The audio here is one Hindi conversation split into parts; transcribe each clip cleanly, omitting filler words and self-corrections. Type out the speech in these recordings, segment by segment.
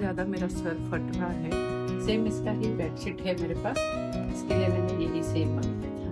ज़्यादा मेरा सर फट रहा है। सेम इसका ही बेडशीट है मेरे पास, इसके लिए मैंने यही सेम मंगाया था।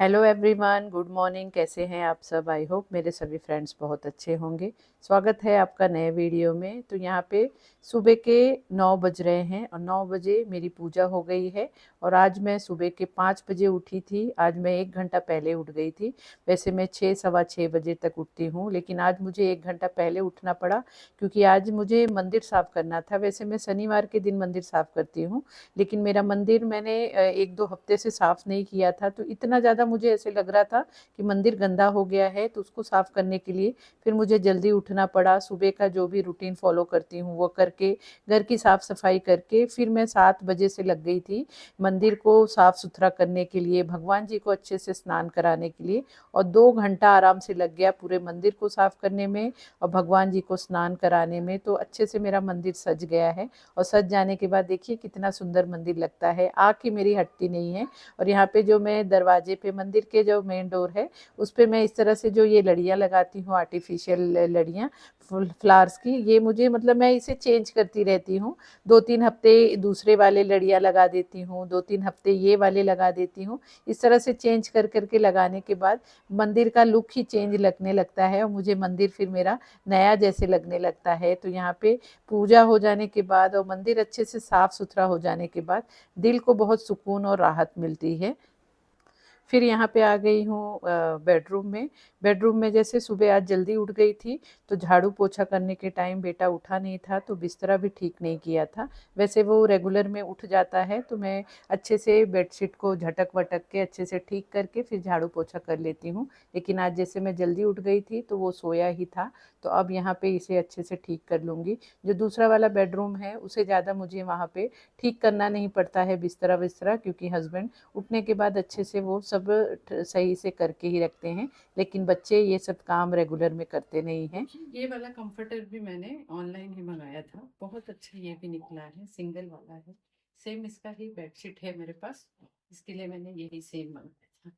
Hello everyone, good morning. कैसे हैं आप सब? आई होप मेरे सभी फ्रेंड्स बहुत अच्छे होंगे। स्वागत है आपका नए वीडियो में। तो यहाँ पे सुबह के 9 बज रहे हैं और 9 बजे मेरी पूजा हो गई है। और आज मैं सुबह के 5 बजे उठी थी। आज मैं 1 घंटा पहले उठ गई थी। वैसे मैं 6 सवा 6 बजे तक उठती हूँ, लेकिन आज मुझे 1 घंटा पहले उठना पड़ा क्योंकि आज मुझे मंदिर साफ़ करना था। वैसे मैं शनिवार के दिन मंदिर साफ़ करती हूँ, लेकिन मेरा मंदिर मैंने 1-2 हफ्ते से साफ़ नहीं किया था। तो इतना ज़्यादा मुझे ऐसे लग रहा था कि मंदिर गंदा हो गया है, तो उसको साफ़ करने के लिए फिर मुझे जल्दी उठना पड़ा। सुबह का जो भी रूटीन फॉलो करती हूँ वो करके, घर की साफ़ सफाई करके, फिर मैं 7 बजे से लग गई थी मंदिर को साफ़ सुथरा करने के लिए, भगवान जी को अच्छे से स्नान कराने के लिए। और 2 घंटा आराम से लग गया पूरे मंदिर को साफ़ करने में और भगवान जी को स्नान कराने में। तो अच्छे से मेरा मंदिर सज गया है और सज जाने के बाद देखिए कितना सुंदर मंदिर लगता है। आँख ही मेरी हटती नहीं है। और यहाँ पे जो मैं दरवाजे पे, मंदिर के जो मेन डोर है, उस पे मैं इस तरह से जो ये लड़ियाँ लगाती हूँ, आर्टिफिशियल लड़ियाँ फ्लावर्स की, ये मुझे मतलब मैं इसे चेंज करती रहती हूँ। 2-3 हफ्ते दूसरे वाले लड़ियाँ लगा देती हूँ, 2-3 हफ्ते ये वाले लगा देती हूँ। इस तरह से चेंज कर करके लगाने के बाद मंदिर का लुक ही चेंज लगने लगता है और मुझे मंदिर फिर मेरा नया जैसे लगने लगता है। तो यहाँ पे पूजा हो जाने के बाद और मंदिर अच्छे से साफ सुथरा हो जाने के बाद दिल को बहुत सुकून और राहत मिलती है। फिर यहाँ पे आ गई हूँ बेडरूम में। बेडरूम में जैसे सुबह आज जल्दी उठ गई थी, तो झाड़ू पोछा करने के टाइम बेटा उठा नहीं था, तो बिस्तरा भी ठीक नहीं किया था। वैसे वो रेगुलर में उठ जाता है, तो मैं अच्छे से बेडशीट को झटक वटक के अच्छे से ठीक करके फिर झाड़ू पोछा कर लेती हूँ। लेकिन आज जैसे मैं जल्दी उठ गई थी तो वो सोया ही था, तो अब यहाँ पे इसे अच्छे से ठीक कर लूँगी। जो दूसरा वाला बेडरूम है उसे ज़्यादा मुझे वहाँ पे ठीक करना नहीं पड़ता है बिस्तरा विस्तरा, क्योंकि हस्बैंड उठने के बाद अच्छे से वो सब सही से करके ही रखते हैं। लेकिन बच्चे ये सब काम रेगुलर में करते नहीं हैं। ये वाला कंफर्टर भी मैंने ऑनलाइन ही मंगाया था, बहुत अच्छा ये भी निकला है, सिंगल वाला है। सेम इसका ही बेडशीट है मेरे पास, इसके लिए मैंने यही सेम मंगाया था।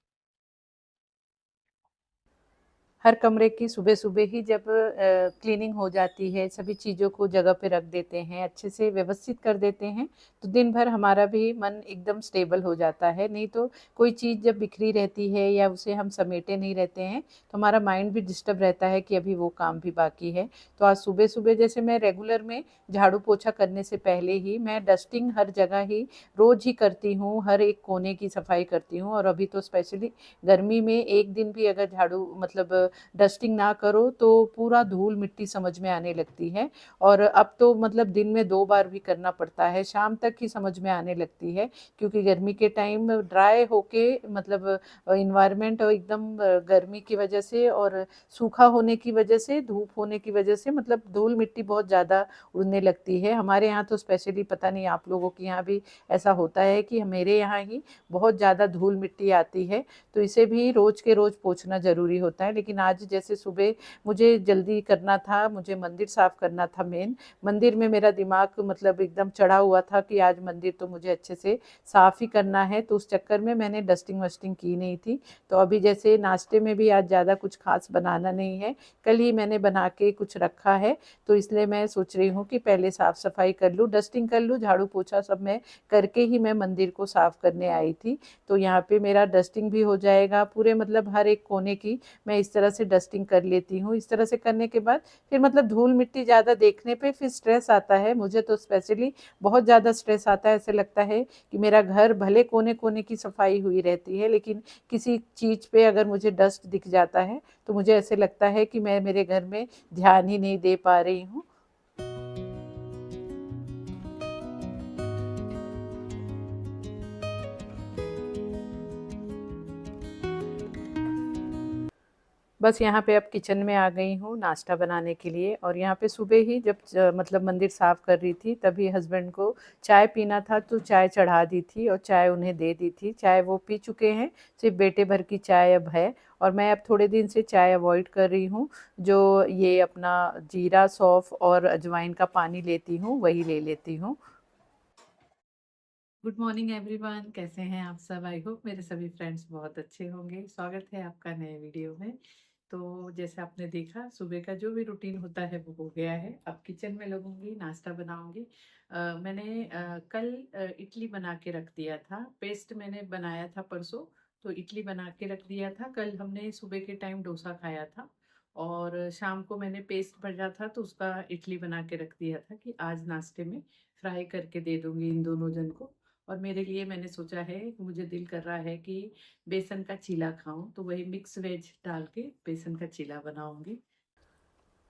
हर कमरे की सुबह सुबह ही जब क्लीनिंग हो जाती है, सभी चीज़ों को जगह पे रख देते हैं, अच्छे से व्यवस्थित कर देते हैं, तो दिन भर हमारा भी मन एकदम स्टेबल हो जाता है। नहीं तो कोई चीज़ जब बिखरी रहती है या उसे हम समेटे नहीं रहते हैं, तो हमारा माइंड भी डिस्टर्ब रहता है कि अभी वो काम भी बाकी है। तो आज सुबह सुबह जैसे मैं रेगुलर में झाड़ू पोछा करने से पहले ही मैं डस्टिंग हर जगह ही रोज़ ही करती हूँ, हर एक कोने की सफाई करती हूँ। और अभी तो स्पेशली गर्मी में एक दिन भी अगर झाड़ू मतलब डस्टिंग ना करो तो पूरा धूल मिट्टी समझ में आने लगती है। और अब तो मतलब दिन में 2 बार भी करना पड़ता है, शाम तक ही समझ में आने लगती है, क्योंकि गर्मी के टाइम ड्राई होके मतलब इन्वायरमेंट और एकदम गर्मी की वजह से और सूखा होने की वजह से, धूप होने की वजह से मतलब धूल मिट्टी बहुत ज़्यादा उड़ने लगती है। हमारे यहाँ तो स्पेशली, पता नहीं आप लोगों के यहाँ भी ऐसा होता है कि मेरे यहाँ ही बहुत ज़्यादा धूल मिट्टी आती है, तो इसे भी रोज़ के रोज़ पोंछना ज़रूरी होता है। लेकिन आज जैसे सुबह मुझे जल्दी करना था, मुझे मंदिर साफ़ करना था मेन, मंदिर में मेरा दिमाग मतलब एकदम चढ़ा हुआ था कि आज मंदिर तो मुझे अच्छे से साफ़ ही करना है, तो उस चक्कर में मैंने डस्टिंग वस्टिंग की नहीं थी। तो अभी जैसे नाश्ते में भी आज ज़्यादा कुछ ख़ास बनाना नहीं है, कल ही मैंने बना के कुछ रखा है, तो इसलिए मैं सोच रही हूँ कि पहले साफ़ सफाई कर लूँ, डस्टिंग कर लूँ, झाड़ू पोछा सब मैं करके ही मैं मंदिर को साफ़ करने आई थी। तो यहाँ पे मेरा डस्टिंग भी हो जाएगा, पूरे मतलब हर एक कोने की मैं इस तरह से डस्टिंग कर लेती हूँ। इस तरह से करने के बाद फिर मतलब धूल मिट्टी ज़्यादा देखने पे फिर स्ट्रेस आता है, मुझे तो स्पेशली बहुत ज़्यादा स्ट्रेस आता है। ऐसे लगता है कि मेरा घर भले कोने कोने की सफाई हुई रहती है, लेकिन किसी चीज़ पे अगर मुझे डस्ट दिख जाता है तो मुझे ऐसे लगता है कि मैं मेरे घर में ध्यान ही नहीं दे पा रही हूँ। बस यहाँ पे अब किचन में आ गई हूँ नाश्ता बनाने के लिए। और यहाँ पे सुबह ही जब मतलब मंदिर साफ़ कर रही थी तभी हस्बैंड को चाय पीना था तो चाय चढ़ा दी थी और चाय उन्हें दे दी थी। चाय वो पी चुके हैं, सिर्फ बेटे भर की चाय अब है। और मैं अब थोड़े दिन से चाय अवॉइड कर रही हूँ, जो ये अपना जीरा सौंफ और अजवाइन का पानी लेती हूँ वही ले लेती हूँ। गुड मॉर्निंग एवरीवन, कैसे हैं आप सब? आई होप मेरे सभी फ्रेंड्स बहुत अच्छे होंगे। स्वागत है आपका नए वीडियो में। तो जैसे आपने देखा, सुबह का जो भी रूटीन होता है वो हो गया है। अब किचन में लगूंगी, नाश्ता बनाऊंगी। मैंने कल इडली बना के रख दिया था। पेस्ट मैंने बनाया था परसों, तो इडली बना के रख दिया था। कल हमने सुबह के टाइम डोसा खाया था और शाम को मैंने पेस्ट भजा था तो उसका इडली बना के रख दिया था कि आज नाश्ते में फ्राई करके दे दूंगी इन दोनों जन को। और मेरे लिए मैंने सोचा है कि मुझे दिल कर रहा है कि बेसन का चीला खाऊं, तो वही मिक्स वेज डाल के बेसन का चीला बनाऊंगी।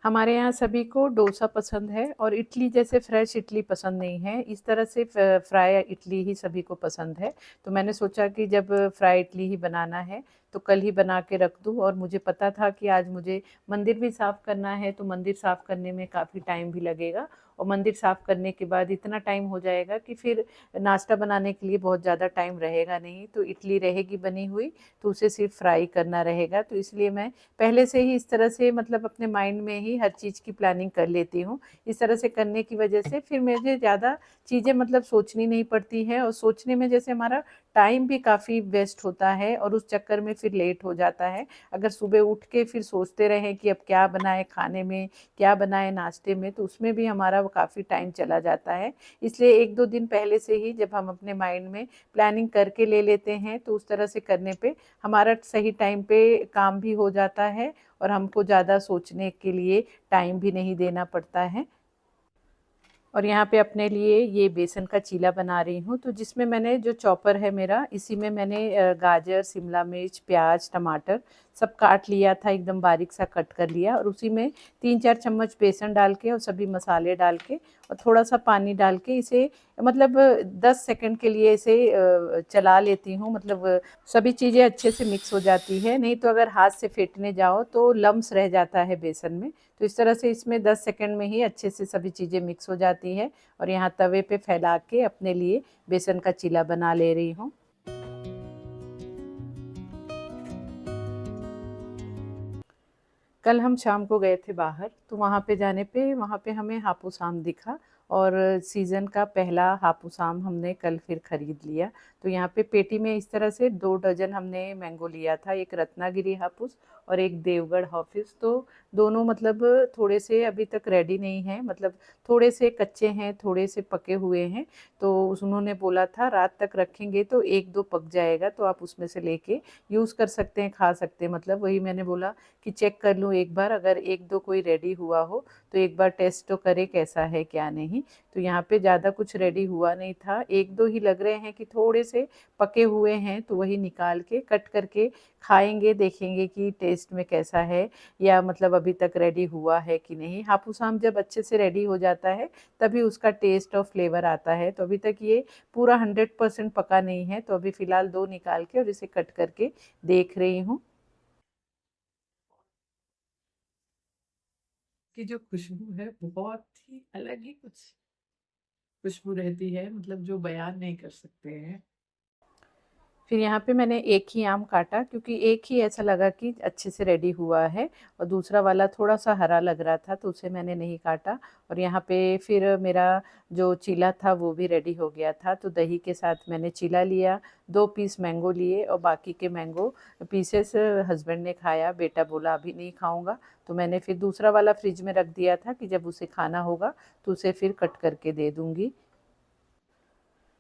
हमारे यहाँ सभी को डोसा पसंद है और इडली जैसे फ्रेश इडली पसंद नहीं है, इस तरह से फ्राई इडली ही सभी को पसंद है। तो मैंने सोचा कि जब फ्राई इडली ही बनाना है तो कल ही बना के रख दूँ। और मुझे पता था कि आज मुझे मंदिर भी साफ़ करना है, तो मंदिर साफ़ करने में काफ़ी टाइम भी लगेगा। और मंदिर साफ़ करने के बाद इतना टाइम हो जाएगा कि फिर नाश्ता बनाने के लिए बहुत ज़्यादा टाइम रहेगा नहीं। तो इडली रहेगी बनी हुई, तो उसे सिर्फ फ्राई करना रहेगा। तो इसलिए मैं पहले से ही इस तरह से मतलब अपने माइंड में ही हर चीज़ की प्लानिंग कर लेती हूँ। इस तरह से करने की वजह से फिर मुझे ज़्यादा चीज़ें मतलब सोचनी नहीं पड़ती है, और सोचने में जैसे हमारा टाइम भी काफ़ी वेस्ट होता है और उस चक्कर में फिर लेट हो जाता है। अगर सुबह उठ के फिर सोचते रहें कि अब क्या बनाएं खाने में, क्या बनाएं नाश्ते में, तो उसमें भी हमारा वो काफ़ी टाइम चला जाता है। इसलिए 1-2 दिन पहले से ही जब हम अपने माइंड में प्लानिंग करके ले लेते हैं तो उस तरह से करने पे हमारा सही टाइम पे काम भी हो जाता है और हमको ज़्यादा सोचने के लिए टाइम भी नहीं देना पड़ता है। और यहाँ पे अपने लिए ये बेसन का चीला बना रही हूँ, तो जिसमें मैंने जो चॉपर है मेरा, इसी में मैंने गाजर, शिमला मिर्च, प्याज, टमाटर सब काट लिया था, एकदम बारीक सा कट कर लिया। और उसी में 3-4 चम्मच बेसन डाल के और सभी मसाले डाल के और थोड़ा सा पानी डाल के इसे मतलब 10 सेकंड के लिए इसे चला लेती हूँ। मतलब सभी चीज़ें अच्छे से मिक्स हो जाती है, नहीं तो अगर हाथ से फेंटने जाओ तो लम्स रह जाता है बेसन में। तो इस तरह से इसमें 10 सेकंड में ही अच्छे से सभी चीज़ें मिक्स हो जाती है। और यहाँ तवे पे फैला के अपने लिए बेसन का चीला बना ले रही हूँ। कल हम शाम को गए थे बाहर, तो वहाँ पे जाने पे वहाँ पे हमें हापुस आम दिखा और सीज़न का पहला हापुस आम हमने कल फिर ख़रीद लिया। तो यहाँ पे पेटी में इस तरह से 2 डज़न हमने मैंगो लिया था, एक रत्नागिरी हापुस और एक देवगढ़ हाफिस। तो दोनों मतलब थोड़े से अभी तक रेडी नहीं हैं, मतलब थोड़े से कच्चे हैं, थोड़े से पके हुए हैं। तो उन्होंने बोला था रात तक रखेंगे तो 1-2 पक जाएगा, तो आप उसमें से लेके यूज़ कर सकते हैं, खा सकते हैं। मतलब वही मैंने बोला कि चेक कर लूँ एक बार, अगर 1-2 कोई रेडी हुआ हो तो एक बार टेस्ट तो करें कैसा है क्या नहीं। तो यहाँ पे ज़्यादा कुछ रेडी हुआ नहीं था, 1-2 ही लग रहे हैं कि थोड़े से पके हुए हैं, तो वही निकाल के कट करके खाएंगे, देखेंगे कि टेस्ट में कैसा है या मतलब अभी तक रेडी हुआ है कि नहीं। हापुस आम जब अच्छे से रेडी हो जाता है तभी उसका टेस्ट और फ्लेवर आता है। तो अभी तक ये पूरा 100% पका नहीं है, तो अभी फ़िलहाल 2 निकाल के और इसे कट करके देख रही हूँ कि जो खुशबू है बहुत ही अलग ही कुछ खुशबू रहती है, मतलब जो बयान नहीं कर सकते हैं। फिर यहाँ पे मैंने एक ही आम काटा क्योंकि एक ही ऐसा लगा कि अच्छे से रेडी हुआ है, और दूसरा वाला थोड़ा सा हरा लग रहा था तो उसे मैंने नहीं काटा। और यहाँ पे फिर मेरा जो चीला था वो भी रेडी हो गया था, तो दही के साथ मैंने चीला लिया, 2 पीस मैंगो लिए और बाकी के मैंगो पीसेस हस्बैंड ने खाया, बेटा बोला अभी नहीं खाऊंगा। तो मैंने फिर दूसरा वाला फ्रिज में रख दिया था कि जब उसे खाना होगा तो उसे फिर कट करके दे दूँगी।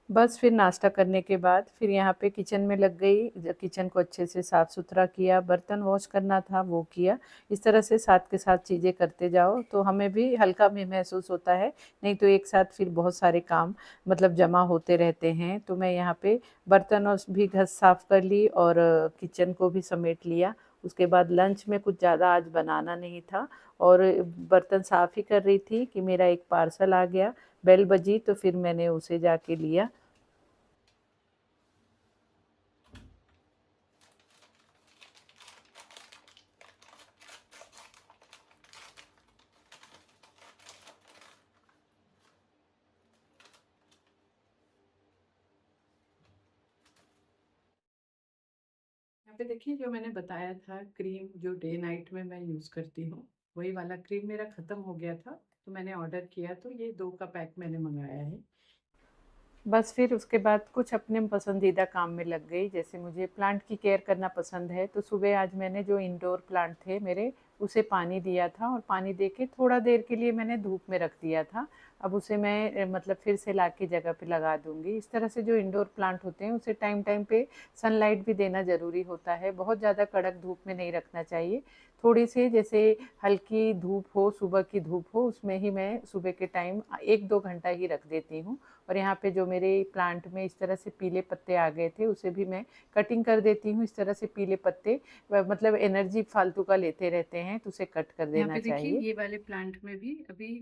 बस फिर नाश्ता करने के बाद फिर यहाँ पे किचन में लग गई, किचन को अच्छे से साफ़ सुथरा किया, बर्तन वॉश करना था वो किया। इस तरह से साथ के साथ चीज़ें करते जाओ तो हमें भी हल्का भी महसूस होता है, नहीं तो एक साथ फिर बहुत सारे काम मतलब जमा होते रहते हैं। तो मैं यहाँ पे बर्तन और भी घर साफ़ कर ली और किचन को भी समेट लिया। उसके बाद लंच में कुछ ज़्यादा आज बनाना नहीं था और बर्तन साफ़ ही कर रही थी कि मेरा एक पार्सल आ गया, बेल बजी तो फिर मैंने उसे जाके लिया। यहाँ पे देखिए, जो मैंने बताया था क्रीम जो डे नाइट में मैं यूज़ करती हूँ, वही वाला क्रीम मेरा ख़त्म हो गया था, तो मैंने ऑर्डर किया, तो ये 2 का पैक मैंने मंगाया है। बस फिर उसके बाद कुछ अपने पसंदीदा काम में लग गई। जैसे मुझे प्लांट की केयर करना पसंद है, तो सुबह आज मैंने जो इंडोर प्लांट थे मेरे, उसे पानी दिया था, और पानी दे के थोड़ा देर के लिए मैंने धूप में रख दिया था। अब उसे मैं मतलब फिर से ला के जगह पे लगा दूंगी। इस तरह से जो इंडोर प्लांट होते हैं उसे टाइम टाइम पे सनलाइट भी देना ज़रूरी होता है। बहुत ज़्यादा कड़क धूप में नहीं रखना चाहिए। थोड़ी सी जैसे हल्की धूप हो, सुबह की धूप हो, उसमें ही मैं सुबह के टाइम 1-2 घंटा ही रख देती हूँ। और यहाँ पे जो मेरे प्लांट में इस तरह से पीले पत्ते आ गए थे, उसे भी मैं कटिंग कर देती हूँ। इस तरह से पीले पत्ते मतलब एनर्जी फालतू का लेते रहते हैं, तो उसे कट कर यहाँ देना पे देखिए, चाहिए। ये वाले प्लांट में भी अभी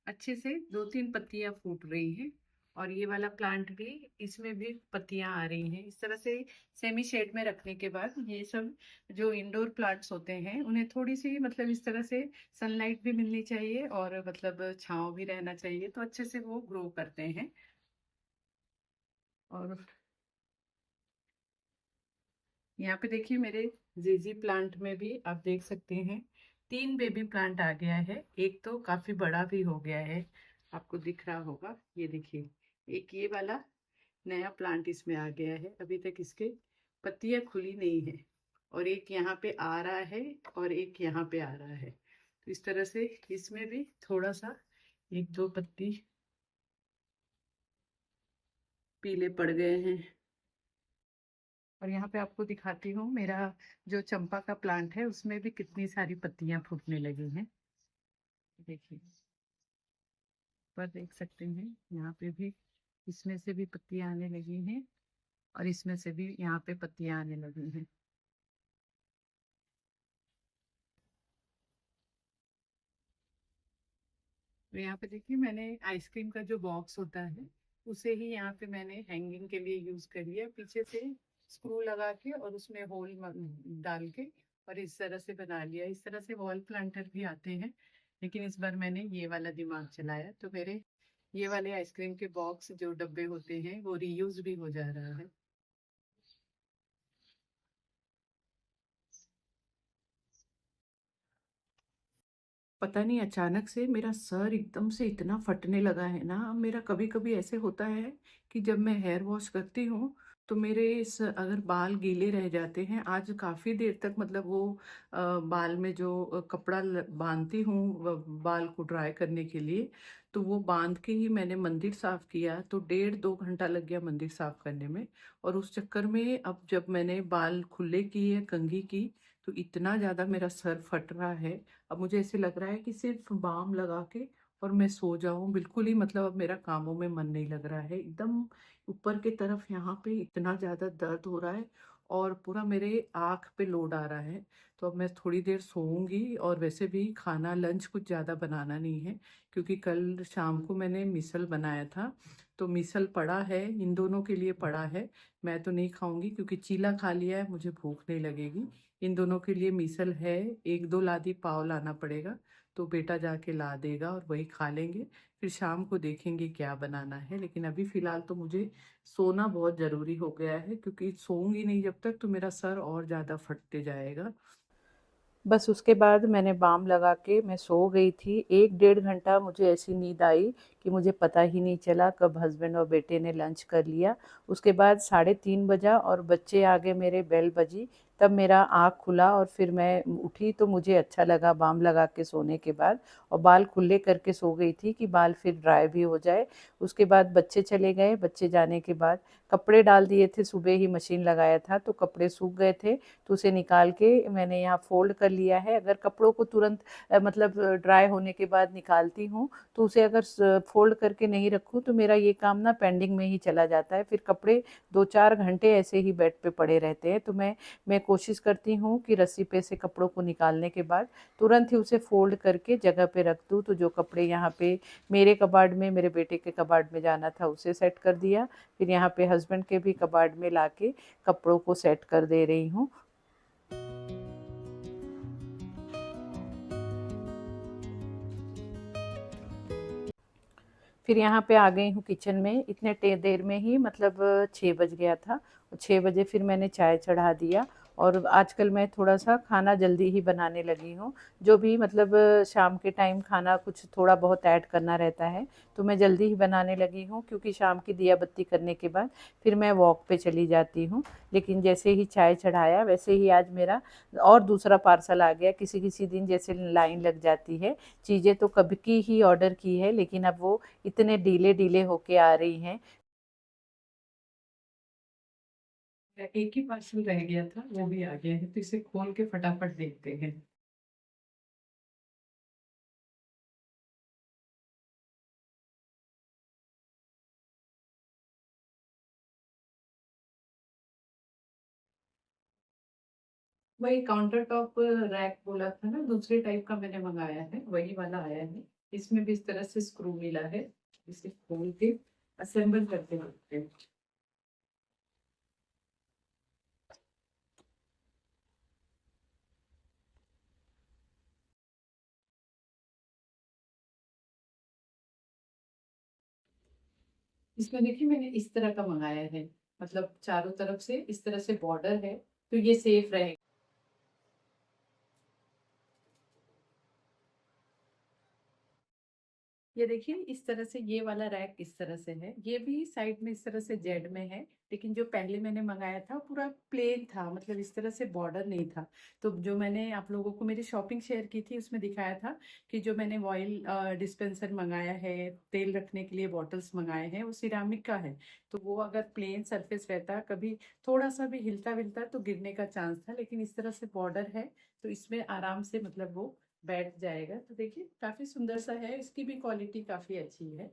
अच्छे से 2-3 पत्तियां फूट रही हैं। और ये वाला प्लांट भी, इसमें भी पत्तियां आ रही हैं। इस तरह से सेमी शेड में रखने के बाद ये सब जो इंडोर प्लांट्स होते हैं उन्हें थोड़ी सी मतलब इस तरह से सनलाइट भी मिलनी चाहिए और मतलब छांव भी रहना चाहिए, तो अच्छे से वो ग्रो करते हैं। और यहाँ पे देखिए, मेरे जीजी प्लांट में भी आप देख सकते हैं 3 बेबी प्लांट आ गया है। एक तो काफी बड़ा भी हो गया है, आपको दिख रहा होगा। ये देखिए, एक ये वाला नया प्लांट इसमें आ गया है, अभी तक इसके पत्तियां खुली नहीं है। और एक यहाँ पे आ रहा है और एक यहाँ पे आ रहा है, तो इस तरह से इसमें भी थोड़ा सा 1-2 पत्ती पीले पड़ गए हैं। और यहाँ पे आपको दिखाती हूँ मेरा जो चंपा का प्लांट है, उसमें भी कितनी सारी पत्तियां फूटने लगी हैं। देखिए, पर देख सकते हैं यहाँ पे भी, इसमें से भी पत्तियां आने लगी हैं और इसमें से भी यहाँ पे पत्तियां आने लगी हैं। तो यहाँ पे देखिए, मैंने आइसक्रीम का जो बॉक्स होता है उसे ही यहाँ पे मैंने हैंगिंग के लिए यूज कर लिया, पीछे से स्क्रू लगा के और उसमें होल डाल के, और इस तरह से बना लिया। इस तरह से वॉल प्लांटर भी आते हैं, लेकिन इस बार मैंने ये वाला दिमाग चलाया, तो मेरे ये वाले आइसक्रीम के बॉक्स जो डब्बे होते हैं वो रीयूज भी हो जा रहा है। पता नहीं, अचानक से मेरा सर एकदम से इतना फटने लगा है ना। मेरा कभी कभी ऐसे होता है कि जब मैं हेयर वॉश करती हूँ, तो मेरे इस अगर बाल गीले रह जाते हैं, आज काफ़ी देर तक मतलब वो बाल में जो कपड़ा बांधती हूँ बाल को ड्राई करने के लिए, तो वो बांध के ही मैंने मंदिर साफ किया, तो 1.5-2 घंटा लग गया मंदिर साफ करने में। और उस चक्कर में अब जब मैंने बाल खुले किए कंघी की, तो इतना ज़्यादा मेरा सर फट रहा है। अब मुझे ऐसे लग रहा है कि सिर्फ बाम लगा के और मैं सो जाऊं, बिल्कुल ही मतलब अब मेरा कामों में मन नहीं लग रहा है। एकदम ऊपर की तरफ यहाँ पे इतना ज़्यादा दर्द हो रहा है और पूरा मेरे आँख पे लोड आ रहा है। तो अब मैं थोड़ी देर सोऊंगी, और वैसे भी खाना लंच कुछ ज़्यादा बनाना नहीं है, क्योंकि कल शाम को मैंने मिसल बनाया था, तो मिसल पड़ा है, इन दोनों के लिए पड़ा है। मैं तो नहीं खाऊंगी क्योंकि चीला खा लिया है, मुझे भूख नहीं लगेगी। इन दोनों के लिए मिसल है, 1-2 लादी पाव लाना पड़ेगा, तो बेटा जाके ला देगा और वही खा लेंगे। फिर शाम को देखेंगे क्या बनाना है, लेकिन अभी फिलहाल तो मुझे सोना बहुत ज़रूरी हो गया है, क्योंकि सोऊंगी नहीं जब तक तो मेरा सर और ज़्यादा फटते जाएगा। बस उसके बाद मैंने बाम लगा के मैं सो गई थी। 1-1.5 घंटा मुझे ऐसी नींद आई कि मुझे पता ही नहीं चला कब हस्बैंड और बेटे ने लंच कर लिया। उसके बाद 3:30 बजा और बच्चे आ गए, मेरे बेल बजी, तब मेरा आँख खुला और फिर मैं उठी, तो मुझे अच्छा लगा बाम लगा के सोने के बाद। और बाल खुले करके सो गई थी कि बाल फिर ड्राई भी हो जाए। उसके बाद बच्चे चले गए, बच्चे जाने के बाद कपड़े डाल दिए थे, सुबह ही मशीन लगाया था तो कपड़े सूख गए थे, तो उसे निकाल के मैंने यहाँ फोल्ड कर लिया है। अगर कपड़ों को तुरंत मतलब ड्राई होने के बाद निकालती हूँ, तो उसे अगर फोल्ड करके नहीं रखूँ तो मेरा ये काम ना पेंडिंग में ही चला जाता है, फिर कपड़े 2-4 घंटे ऐसे ही बेड पे पड़े रहते हैं। तो मैं कोशिश करती हूँ कि रस्सी पे से कपड़ों को निकालने के बाद तुरंत ही उसे फोल्ड करके जगह पे रख दूँ। तो जो कपड़े यहाँ पे मेरे कबाड़ में, मेरे बेटे के कबाड़ में जाना था उसे सेट कर दिया, फिर यहाँ पे हस्बैंड के भी कबाड़ में ला के कपड़ों को सेट कर दे रही हूँ। फिर यहाँ पे आ गई हूँ किचन में, इतने देर में ही मतलब 6 बज गया था। 6 बजे फिर मैंने चाय चढ़ा दिया और आजकल मैं थोड़ा सा खाना जल्दी ही बनाने लगी हूँ। जो भी मतलब शाम के टाइम खाना कुछ थोड़ा बहुत ऐड करना रहता है तो मैं जल्दी ही बनाने लगी हूँ, क्योंकि शाम की दिया बत्ती करने के बाद फिर मैं वॉक पे चली जाती हूँ। लेकिन जैसे ही चाय चढ़ाया वैसे ही आज मेरा और दूसरा पार्सल आ गया। किसी किसी दिन जैसे लाइन लग जाती है, चीज़ें तो कब की ही ऑर्डर की है लेकिन अब वो इतने डीले डीले होके आ रही हैं। एक ही पार्सल रह गया था, वो भी आ गया है, तो इसे खोल के फटाफट देखते हैं। वही काउंटर टॉप रैक बोला था ना, दूसरे टाइप का मैंने मंगाया है, वही वाला आया है। इसमें भी इस तरह से स्क्रू मिला है, इसे खोल के असेंबल करके रखते हैं। इसमें देखिए मैंने इस तरह का मंगाया है, मतलब चारों तरफ से इस तरह से बॉर्डर है, तो ये सेफ रहेगा। ये देखिए इस तरह से ये वाला रैक इस तरह से है, ये भी साइड में इस तरह से जेड में है। लेकिन जो पहले मैंने मंगाया था पूरा प्लेन था, मतलब इस तरह से बॉर्डर नहीं था। तो जो मैंने आप लोगों को मेरी शॉपिंग शेयर की थी उसमें दिखाया था कि जो मैंने ऑयल डिस्पेंसर मंगाया है, तेल रखने के लिए बॉटल्स मंगाए हैं, वो सिरामिक का है। तो वो अगर प्लेन सरफेस रहता कभी थोड़ा सा भी हिलता विलता तो गिरने का चांस था, लेकिन इस तरह से बॉर्डर है तो इसमें आराम से मतलब वो बैठ जाएगा। तो देखिए काफ़ी सुंदर सा है, इसकी भी क्वालिटी काफ़ी अच्छी है।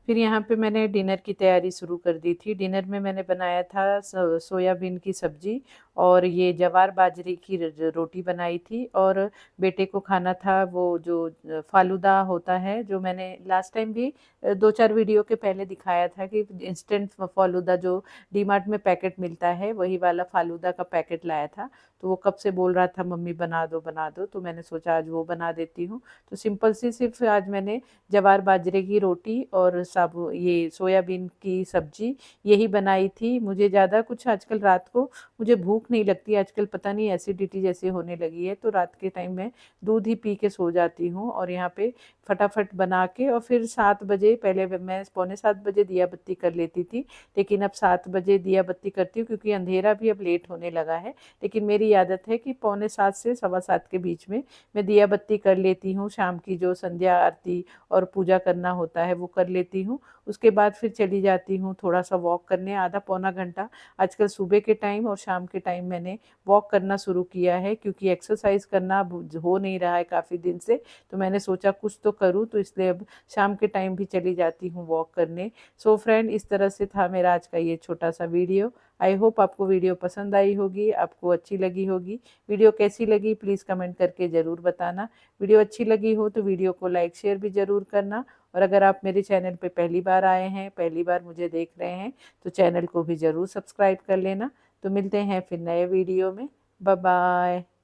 फिर यहाँ पे मैंने डिनर की तैयारी शुरू कर दी थी। डिनर में मैंने बनाया था सोयाबीन की सब्जी और ये जवार बाजरे की रोटी बनाई थी। और बेटे को खाना था वो जो फालूदा होता है, जो मैंने लास्ट टाइम भी 2-4 वीडियो के पहले दिखाया था कि इंस्टेंट फालूदा जो डीमार्ट में पैकेट मिलता है, वही वाला फालूदा का पैकेट लाया था। तो वो कब से बोल रहा था मम्मी बना दो बना दो, तो मैंने सोचा आज वो बना देती हूँ। तो सिंपल सी सिर्फ आज मैंने जवार बाजरे की रोटी और साबु ये सोयाबीन की सब्जी यही बनाई थी। मुझे ज़्यादा कुछ आजकल रात को मुझे भूख नहीं लगती, आजकल पता नहीं एसिडिटी जैसी होने लगी है, तो रात के टाइम में दूध ही पी के सो जाती हूँ। और यहाँ पे फटाफट बना के और फिर 7 बजे, पहले मैं पौने 7 बजे दिया बत्ती कर लेती थी, लेकिन अब 7 बजे दिया बत्ती करती हूँ क्योंकि अंधेरा भी अब लेट होने लगा है। लेकिन मेरी आदत है कि पौने 7 से सवा 7 के बीच में मैं दिया बत्ती कर लेती हूँ। शाम की जो संध्या आरती और पूजा करना होता है वो कर लेती हूँ। उसके बाद फिर चली जाती हूँ थोड़ा सा वॉक करने, आधा पौना घंटा। आजकल सुबह के टाइम और शाम के टाइम मैंने वॉक करना शुरू किया है, क्योंकि एक्सरसाइज करना हो नहीं रहा है काफ़ी दिन से। तो मैंने सोचा कुछ तो करूँ, तो इसलिए अब शाम के टाइम भी चली जाती हूँ वॉक करने। सो फ्रेंड, इस तरह से था मेरा आज का ये छोटा सा वीडियो। आई होप आपको वीडियो पसंद आई होगी, आपको अच्छी लगी होगी। वीडियो कैसी लगी प्लीज़ कमेंट करके ज़रूर बताना। वीडियो अच्छी लगी हो तो वीडियो को लाइक शेयर भी ज़रूर करना। और अगर आप मेरे चैनल पे पहली बार आए हैं, पहली बार मुझे देख रहे हैं, तो चैनल को भी ज़रूर सब्सक्राइब कर लेना। तो मिलते हैं फिर नए वीडियो में। Bye bye.